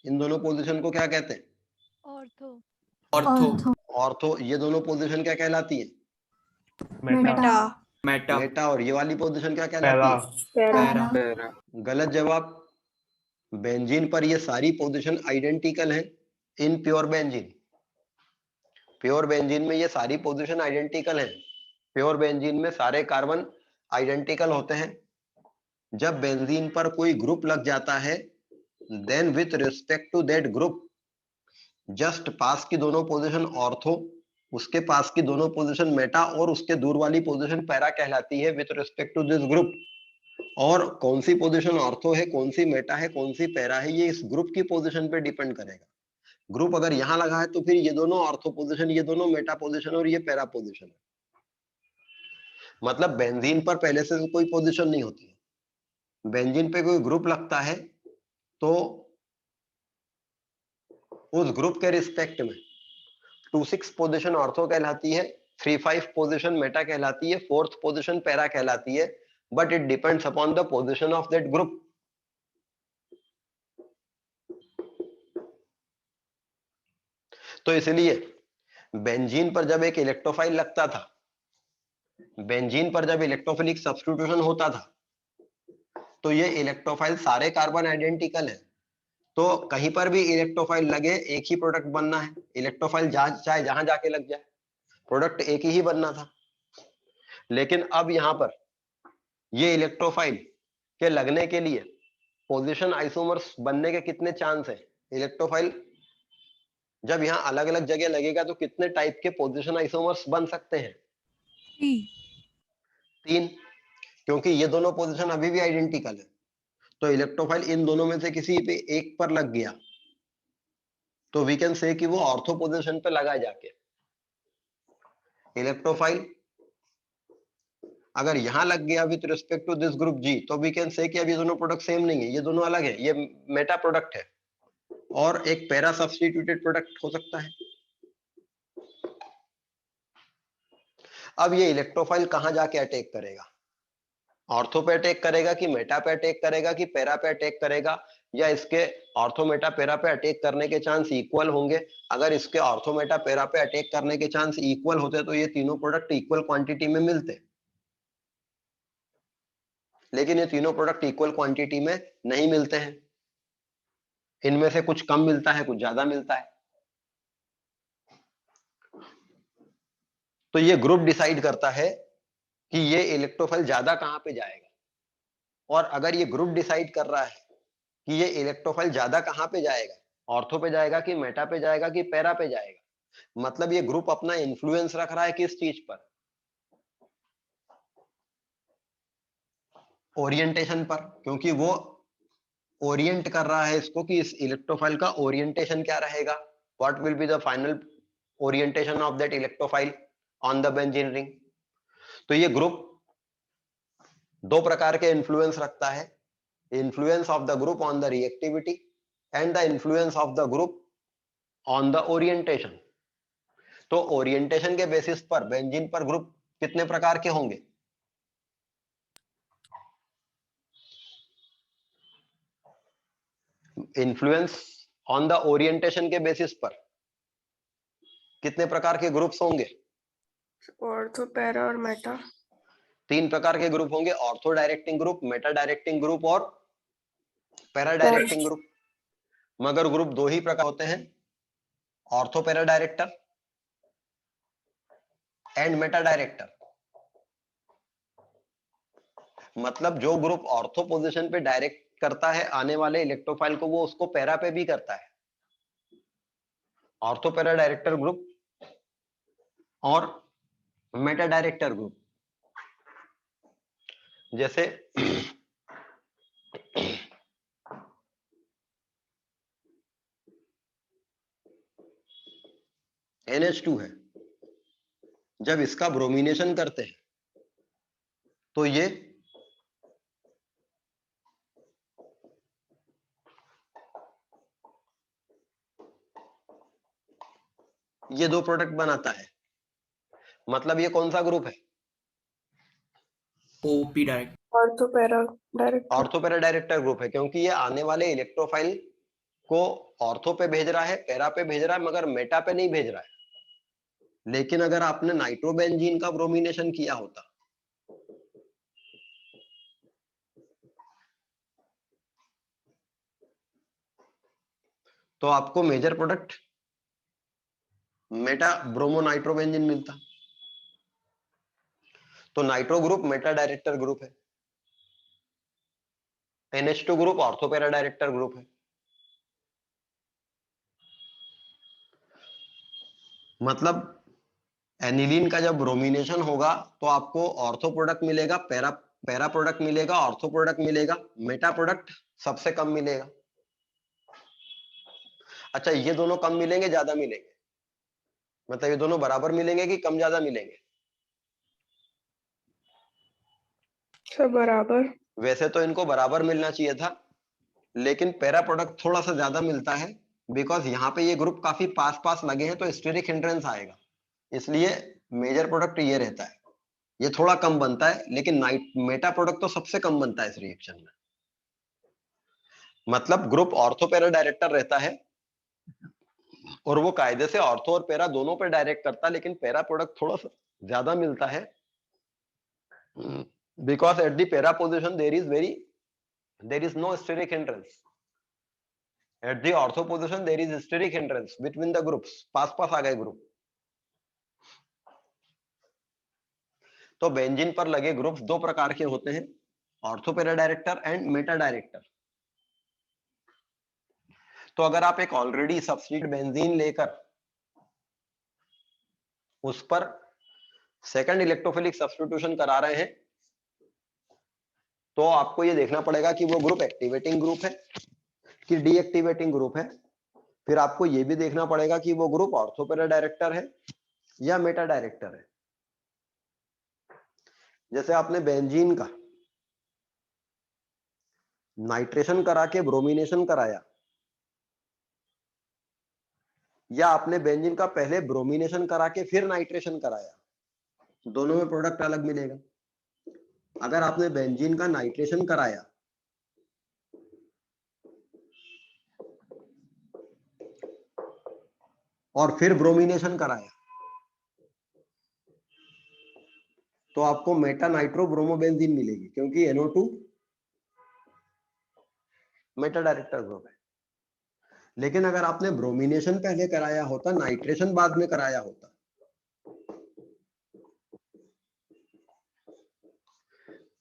इन दोनों पोजीशन को क्या कहते हैं? ऑर्थो। ऑर्थो। ऑर्थो। ये दोनों पोजीशन क्या कहलाती है? मेटा। मेटा। और ये वाली पोजीशन क्या कहलाती है? पैरा। गलत जवाब। बेंजीन पर ये सारी पोजीशन आइडेंटिकल हैं in pure benzene. Pure benzene में ये सारी पोजीशन आइडेंटिकल हैं। प्योर बेंजीन में सारे कार्बन आइडेंटिकल होते हैं। जब बेंजीन पर कोई ग्रुप लग जाता है then with respect to that group just पास की दोनों पोजीशन ऑर्थो, उसके पास की दोनों पोजीशन मेटा और उसके दूर वाली पोजीशन पैरा कहलाती है with respect to this group. और कौन सी पोजीशन ऑर्थो है, कौन सी मेटा है, कौन सी पैरा है, ये इस ग्रुप की पोजीशन पे डिपेंड करेगा। ग्रुप अगर यहां लगा है तो फिर ये दोनों ऑर्थो पोजीशन, ये दोनों मेटा पोजीशन और ये पैरा पोजीशन है। मतलब बेंजीन पर पहले से कोई पोजीशन नहीं होती है। बेंजीन पे कोई ग्रुप लगता है तो उस ग्रुप के रिस्पेक्ट में 2-6 पोजीशन ऑर्थो कहलाती है, 3-5 पोजीशन मेटा कहलाती है, 4th पोजीशन पैरा कहलाती है, but it depends upon the position of that group. तो इसलिए बेंजीन पर जब एक इलेक्ट्रोफाइल लगता था, बेंजीन पर जब इलेक्ट्रोफिलिक सब्स्टिट्यूशन होता था तो ये इलेक्ट्रोफाइल सारे कार्बन आइडेंटिकल है। तो कहीं पर भी इलेक्ट्रोफाइल लगे एक ही प्रोडक्ट बनना है। इलेक्ट्रोफाइल चाहे जहां जाके लग जाए प्रोडक्ट एक ही बनना था। लेकिन अब यहां पर ये इलेक्ट्रोफाइल के लगने के लिए पोजीशन आइसोमर्स बनने के कितने चांस है? इलेक्ट्रोफाइल जब यहाँ अलग अलग जगह लगेगा तो कितने टाइप के पोजीशन आइसोमर्स बन सकते हैं? 3, क्योंकि ये दोनों पोजीशन अभी भी आइडेंटिकल है। तो इलेक्ट्रोफाइल इन दोनों में से किसी पे एक पर लग गया तो वी कैन से कि वो ऑर्थो पोजीशन पे लगा जाके। इलेक्ट्रोफाइल अगर यहां लग गया with respect to this group G तो वी कैन से कि अब ये दोनों प्रोडक्ट सेम नहीं है, ये दोनों अलग है, ये मेटा प्रोडक्ट है और एक पैरा सब्स्टिट्यूटेड प्रोडक्ट हो सकता है। अब ये इलेक्ट्रोफाइल कहां जाके अटैक करेगा? ऑर्थो पे अटैक करेगा कि मेटा पे अटैक करेगा कि पैरा पे अटैक करेगा, या इसके ऑर्थो मेटा पैरा पे अटैक करने के चांस इक्वल होंगे? अगर इसके ऑर्थो मेटा पैरा पे अटैक करने के चांस इक्वल होते तो ये तीनों प्रोडक्ट इक्वल क्वांटिटी में मिलते, लेकिन ये तीनों प्रोडक्ट इक्वल क्वांटिटी में नहीं मिलते हैं। इनमें से कुछ कम मिलता है, कुछ ज्यादा मिलता है। तो ये ग्रुप डिसाइड करता है कि ये इलेक्ट्रोफाइल ज्यादा कहां पे जाएगा। और अगर ये ग्रुप डिसाइड कर रहा है कि ये इलेक्ट्रोफाइल ज्यादा कहां पे जाएगा, ऑर्थो पे जाएगा कि मेटा पे जाएगा कि पैरा पे जाएगा, मतलब ये ग्रुप अपना इन्फ्लुएंस रख रहा है किस चीज पर? ओरिएंटेशन पर, क्योंकि वो ओरिएंट कर रहा है इसको कि इस इलेक्ट्रोफाइल का ओरिएंटेशन क्या रहेगा, what will be the final orientation of that electrophile on the benzene ring. तो ये ग्रुप दो प्रकार के इन्फ्लुएंस रखता है, influence of the group on the reactivity and the influence of the group on the orientation. तो orientation के basis पर बेंजीन पर ग्रुप कितने प्रकार के होंगे? इन्फ्लुएंस ऑन द ओरिएंटेशन के बेसिस पर कितने प्रकार के ग्रुप्स होंगे? ऑर्थो, पैरा और मेटा। 3 प्रकार के ग्रुप होंगे, ortho directing group, Meta directing group और पैरा डायरेक्टिंग ग्रुप। मगर ग्रुप 2 ही प्रकार होते हैं, ortho para director and Meta director. मतलब जो ग्रुप ऑर्थो पोजीशन पे डायरेक्ट करता है आने वाले इलेक्ट्रोफाइल को, वो उसको पैरा पे भी करता है। ऑर्थो पैरा डायरेक्टर ग्रुप और मेटा डायरेक्टर ग्रुप। जैसे NH2 है, जब इसका ब्रोमिनेशन करते हैं तो ये 2 प्रोडक्ट बनाता है। मतलब ये कौन सा ग्रुप है? OP direct, ortho, para director. Ortho para director group है, क्योंकि ये आने वाले इलेक्ट्रोफाइल को ऑर्थो पे भेज रहा है, पैरा पे भेज रहा है, मगर मेटा पे नहीं भेज रहा है। लेकिन अगर आपने नाइट्रोबेंजीन का ब्रोमिनेशन किया होता तो आपको major product meta bromo nitrobenzene मिलता। तो nitro group meta director group है, NH2 group ortho para director group है। मतलब एनिलीन का जब ब्रोमिनेशन होगा तो आपको ऑर्थो प्रोडक्ट मिलेगा, पैरा प्रोडक्ट मिलेगा, ऑर्थो प्रोडक्ट मिलेगा, मेटा प्रोडक्ट सबसे कम मिलेगा। अच्छा, ये दोनों कम मिलेंगे ज्यादा मिलेंगे? मतलब ये दोनों बराबर मिलेंगे कि कम ज्यादा मिलेंगे? सब बराबर। वैसे तो इनको बराबर मिलना चाहिए था, लेकिन पैरा प्रोडक्ट थोड़ा सा ज्यादा मिलता है, बिकॉज यहाँ पे ये ग्रुप काफी पास पास लगे हैं तो स्टेरिक हिंड्रेंस आएगा, इसलिए मेजर प्रोडक्ट ये रहता है, ये थोड़ा कम बनता है। लेकिन मेटा प्रोडक्ट तो सबसे कम बनता है इस रिएक्शन में। मतलब ग्रुप ऑर्थो पैरा डायरेक्टर रहता है और वो कायदे से ऑर्थो और पैरा दोनों पे डायरेक्ट करता है, लेकिन पैरा प्रोडक्ट थोड़ा सा ज्यादा मिलता है, because at the para position there is no steric hindrance. At the ortho position there is steric hindrance between the groups, पास आ गए ग्रुप। तो बेंजीन पर लगे ग्रुप्स 2 प्रकार के होते हैं, ortho para director and Meta director. तो अगर आप एक ऑलरेडी सब्स्टिट्यूट बेंजीन लेकर उस पर सेकंड इलेक्ट्रोफिलिक सब्स्टिट्यूशन करा रहे हैं तो आपको ये देखना पड़ेगा कि वो ग्रुप एक्टिवेटिंग ग्रुप है कि डीएक्टिवेटिंग ग्रुप है। फिर आपको ये भी देखना पड़ेगा कि वो ग्रुप ऑर्थो पैरा डायरेक्टर है या मेटा डायरेक्टर है। जैसे आपने बेंजीन का नाइट्रेशन करा के ब्रोमिनेशन कराया, या आपने बेंजीन का पहले ब्रोमिनेशन करा के फिर नाइट्रेशन कराया, दोनों में प्रोडक्ट अलग मिलेगा। अगर आपने बेंजीन का नाइट्रेशन कराया और फिर ब्रोमिनेशन कराया तो आपको मेटा नाइट्रो ब्रोमोबेंजीन मिलेगी, क्योंकि NO2 मेटा डायरेक्टर ग्रुप है। लेकिन अगर आपने ब्रोमिनेशन पहले कराया होता, नाइट्रेशन बाद में कराया होता,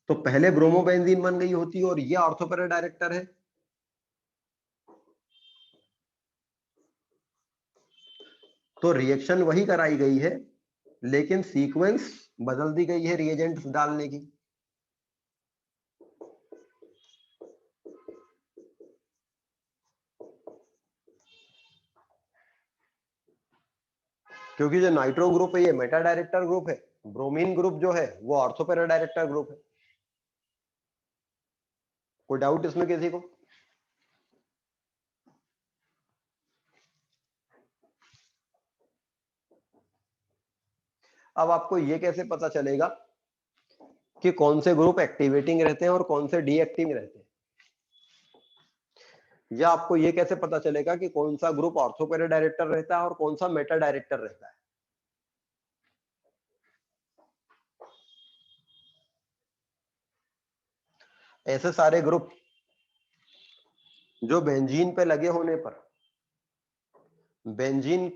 तो पहले ब्रोमोबेंजीन बन गई होती और ये ऑर्थोपेरा डायरेक्टर है। तो रिएक्शन वही कराई गई है, लेकिन सीक्वेंस बदल दी गई है रिएजेंट्स डालने की। क्योंकि जो नाइट्रो ग्रुप है ये मेटा डायरेक्टर ग्रुप है, ब्रोमीन ग्रुप जो है वो ऑर्थोपेरा डायरेक्टर ग्रुप है। कोई डाउट इसमें किसी को? अब आपको ये कैसे पता चलेगा कि कौन से ग्रुप एक्टिवेटिंग रहते हैं और कौन से डीएक्टिव रहते हैं? या आपको ये कैसे पता चलेगा कि कौन सा ग्रुप ऑर्थोपेरा डायरेक्टर रहता है और कौन सा मेटा डायरेक्टर रहता है? ऐसे सारे ग्रुप जो बेंजीन पे लगे होने पर बेंजीन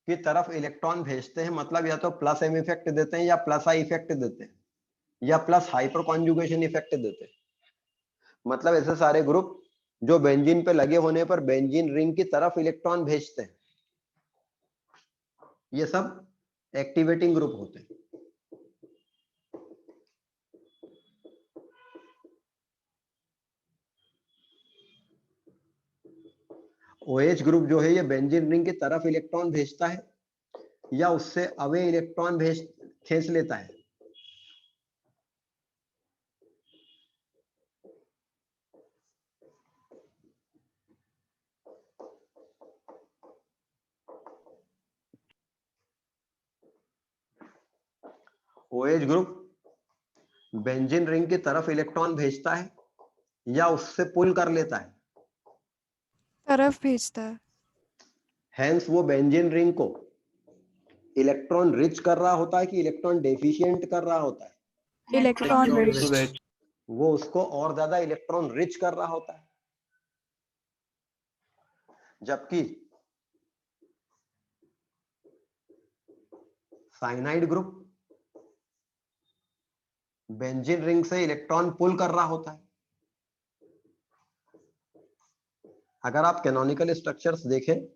की तरफ इलेक्ट्रॉन भेजते हैं, मतलब या तो प्लस एम इफेक्ट देते हैं या प्लस आई इफेक्ट देते हैं या प्लस हाइपर कॉन्जुगेशन इफेक्ट देते हैं। मतलब ऐसे सारे ग्रुप जो बेंजीन पे लगे होने पर बेंजीन रिंग की तरफ इलेक्ट्रॉन भेजते हैं, ये सब एक्टिवेटिंग ग्रुप होते हैं। OH ग्रुप जो है ये बेंजीन रिंग की तरफ इलेक्ट्रॉन भेजता है या उससे अवे इलेक्ट्रॉन भेज खींच लेता है। OH ग्रुप बेंजीन रिंग की तरफ इलेक्ट्रॉन भेजता है या उससे पुल कर लेता है। तरफ भेजता है। हेंस वो बेंजीन रिंग को इलेक्ट्रॉन रिच कर रहा होता है कि इलेक्ट्रॉन डेफिशिएंट कर रहा होता है? Electron rich. Rich. वो उसको और ज्यादा इलेक्ट्रॉन रिच कर रहा होता है। जबकि साइनाइड ग्रुप बेंजीन रिंग से इलेक्ट्रॉन पुल कर रहा होता है। अगर आप कैनोनिकल स्ट्रक्चर्स देखें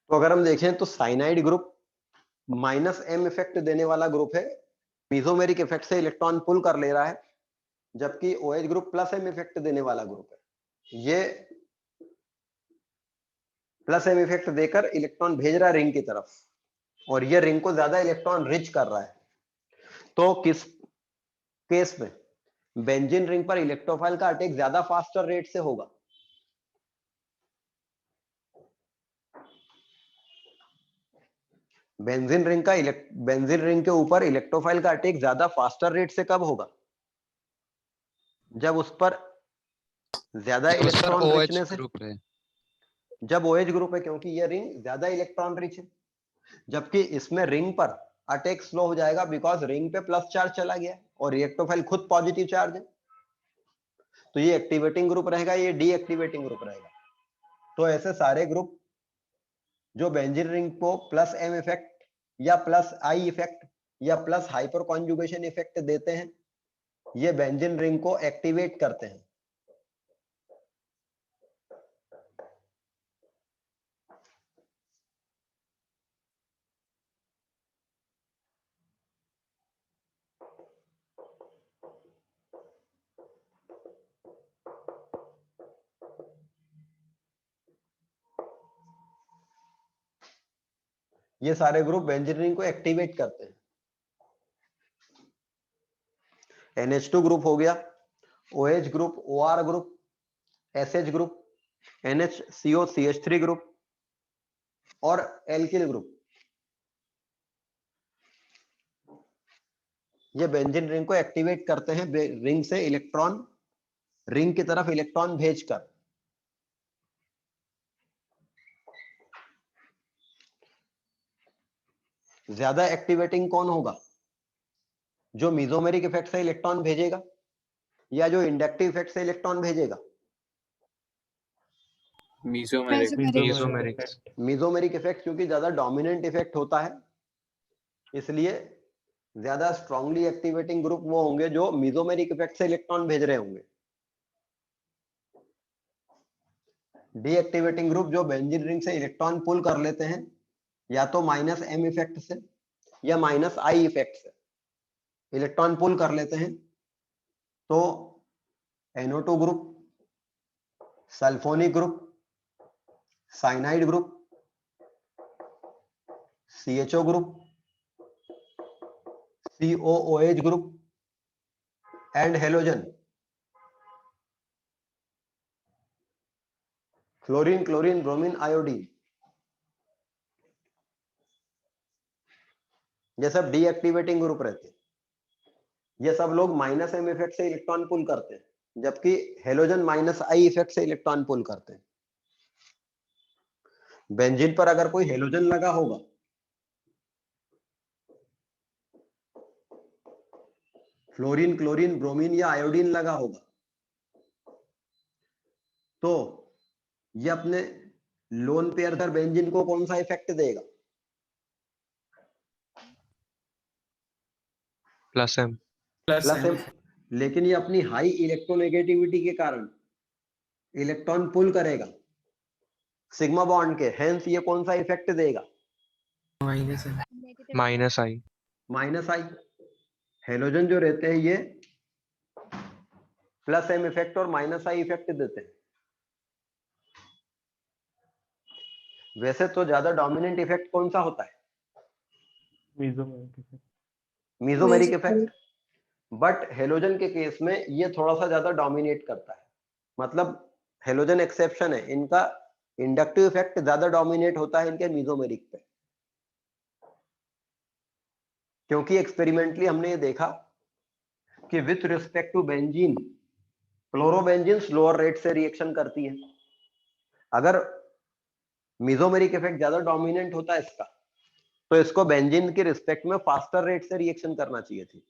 तो अगर हम देखें तो साइनाइड ग्रुप -m इफेक्ट देने वाला ग्रुप है, मीसोमेरिक इफेक्ट से इलेक्ट्रॉन पुल कर ले रहा है। जबकि OH ग्रुप +m इफेक्ट देने वाला ग्रुप है, ये +m इफेक्ट देकर इलेक्ट्रॉन भेज रहा है रिंग की तरफ और ये रिंग को ज्यादा इलेक्ट्रॉन रिच कर रहा है। तो किस केस में बेंजीन रिंग पर इलेक्ट्रोफाइल का अटैक ज्यादा फास्टर रेट से होगा? बेंजीन रिंग के ऊपर इलेक्ट्रोफाइल का अटैक ज्यादा फास्टर रेट से कब होगा? जब उस पर ज्यादा इलेक्ट्रॉन रिचनेस है। जब OH ग्रुप है, क्योंकि ये रिंग ज्यादा इलेक्ट्रॉन रिच है। जबकि इसमें रिंग पर अटैक स्लो हो जाएगा बिकॉज रिंग पे प्लस चार्ज चला गया और इलेक्ट्रोफाइल खुद पॉजिटिव चार्ज है। तो ये एक्टिवेटिंग ग्रुप रहेगा, ये डीएक्टिवेटिंग ग्रुप रहेगा। तो ऐसे सारे ग्रुप जो बेंजीन रिंग को +m इफेक्ट या +I इफेक्ट या प्लस हाइपर कॉन्जुगेशन इफेक्ट देते हैं, ये बेंजीन रिंग को एक्टिवेट करते हैं। ये सारे ग्रुप बेंजीन रिंग को एक्टिवेट करते हैं। NH2 ग्रुप हो गया, OH group, OR group, SH group, NHCO CH3 group और एल्किल ग्रुप। ये बेंजीन रिंग को एक्टिवेट करते हैं रिंग से इलेक्ट्रॉन, रिंग की तरफ इलेक्ट्रॉन भेजकर। ज्यादा एक्टिवेटिंग कौन होगा? जो मीजोमेरिक इफेक्ट से इलेक्ट्रॉन भेजेगा या जो इंडक्टिव इफेक्ट से इलेक्ट्रॉन भेजेगा? Mesomeric. मीजोमेरिक इफेक्ट, क्योंकि ज्यादा डोमिनेंट इफेक्ट होता है, इसलिए ज्यादा स्ट्रांगली एक्टिवेटिंग ग्रुप वो होंगे जो मीजोमेरिक इफेक्ट से इलेक्ट्रॉन भेज रहे होंगे। डीएक्टिवेटिंग ग्रुप जो बेंजीन रिंग से इलेक्ट्रॉन पुल कर लेते हैं, या तो -m इफेक्ट से या -I इफेक्ट से इलेक्ट्रॉन पुल कर लेते हैं, तो NO2 group, sulphonic group, cyanide group, CHO group, COOH group and halogen, fluorine, chlorine, bromine, iodine, ये सब डीएक्टिवेटिंग ग्रुप रहते हैं। ये सब लोग -m इफेक्ट से इलेक्ट्रॉन पुल करते हैं, जबकि हेलोजन -I इफेक्ट से इलेक्ट्रॉन पुल करते हैं। बेंजीन पर अगर कोई हेलोजन लगा होगा, फ्लोरीन, क्लोरीन, ब्रोमीन या आयोडीन लगा होगा, तो ये अपने लोन पेयर दर बेंजीन को कौन सा इफेक्ट देगा? +m। +m। लेकिन ये अपनी हाई इलेक्ट्रोनेगेटिविटी के कारण इलेक्ट्रॉन पुल करेगा सिग्मा बॉन्ड के, हेंस ये कौन सा इफेक्ट देगा? Negative. -I। -I। हेलोजन जो रहते हैं ये +m इफेक्ट और -I इफेक्ट देते हैं। वैसे तो ज्यादा डोमिनेंट इफेक्ट कौन सा होता है? Mesomeric effect. बट हेलोजन के केस में ये थोड़ा सा ज्यादा डोमिनेट करता है, मतलब हेलोजन एक्सेप्शन है, इनका इंडक्टिव इफेक्ट ज्यादा डोमिनेट होता है इनके मीजोमेरिक पे, क्योंकि एक्सपेरिमेंटली हमने ये देखा कि with respect to benzene, chlorobenzene slower rate से रिएक्शन करती है। अगर मीजोमेरिक इफेक्ट ज्यादा डोमिनेंट होता है इसका, तो इसको बेंजीन के रिस्पेक्ट में फास्टर रेट से रिएक्शन करना चाहिए थी,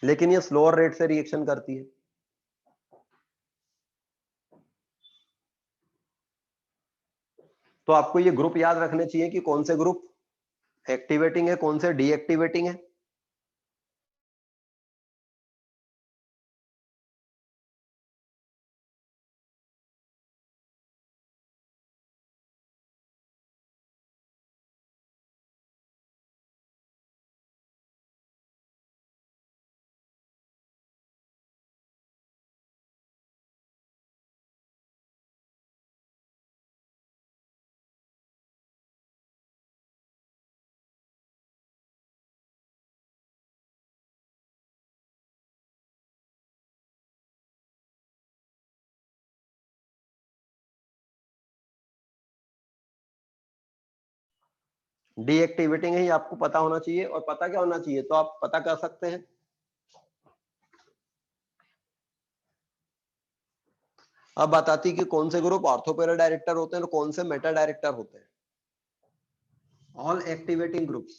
लेकिन ये स्लोअर रेट से रिएक्शन करती है। तो आपको ये ग्रुप याद रखने चाहिए कि कौन से ग्रुप एक्टिवेटिंग है, कौन से डीएक्टिवेटिंग है। डीएक्टिवेटिंग है, ये आपको पता होना चाहिए। और पता क्या होना चाहिए, तो आप पता कर सकते हैं। अब बात आती है कि कौन से ग्रुप ऑर्थोपेरा डायरेक्टर होते हैं और कौन से मेटा डायरेक्टर होते हैं। All activating groups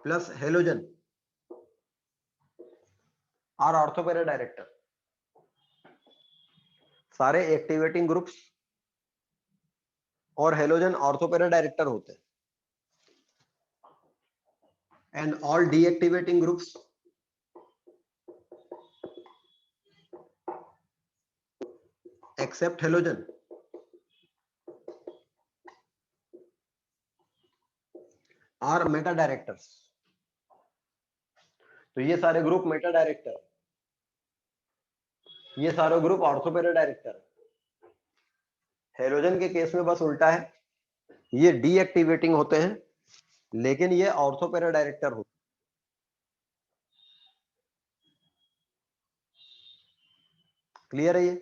plus halogen are ortho para director. सारे एक्टिवेटिंग ग्रुप्स और हेलोजन ऑर्थोपेरा डायरेक्टर होते हैं, and all deactivating groups except halogen are meta directors. तो ये सारे ग्रुप मेटा डायरेक्टर, ये सारे group ortho para director. Halogen के केस में बस उल्टा है, ये डीएक्टिवेटिंग होते हैं लेकिन ये ऑर्थो पैरा डायरेक्टर होते हैं। क्लियर है ये?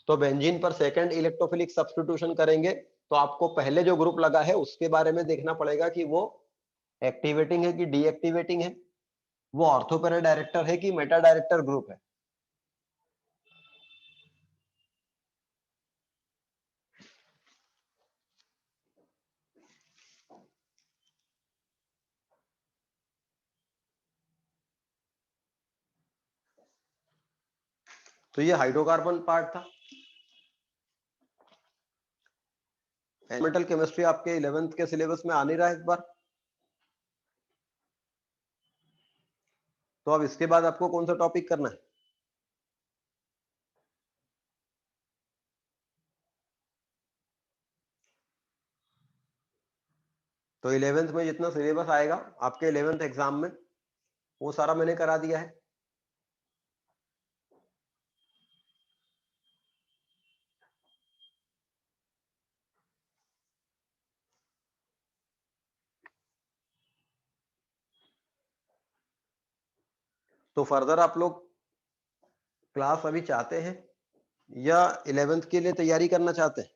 तो बेंजीन पर सेकंड इलेक्ट्रोफिलिक सब्स्टिट्यूशन करेंगे तो आपको पहले जो ग्रुप लगा है उसके बारे में देखना पड़ेगा कि वो एक्टिवेटिंग है कि डीएक्टिवेटिंग है, वो ऑर्थो पैरा डायरेक्टर है कि मेटा डायरेक्टर ग्रुप है। तो ये हाइड्रोकार्बन पार्ट था। एलिमेंटल केमिस्ट्री आपके 11th के सिलेबस में आ नहीं रहा है इस बार, तो अब इसके बाद आपको कौन सा टॉपिक करना है? तो 11th में जितना सिलेबस आएगा आपके 11th एग्जाम में वो सारा मैंने करा दिया है। तो फर्दर आप लोग क्लास अभी चाहते हैं या 11th के लिए तैयारी करना चाहते हैं?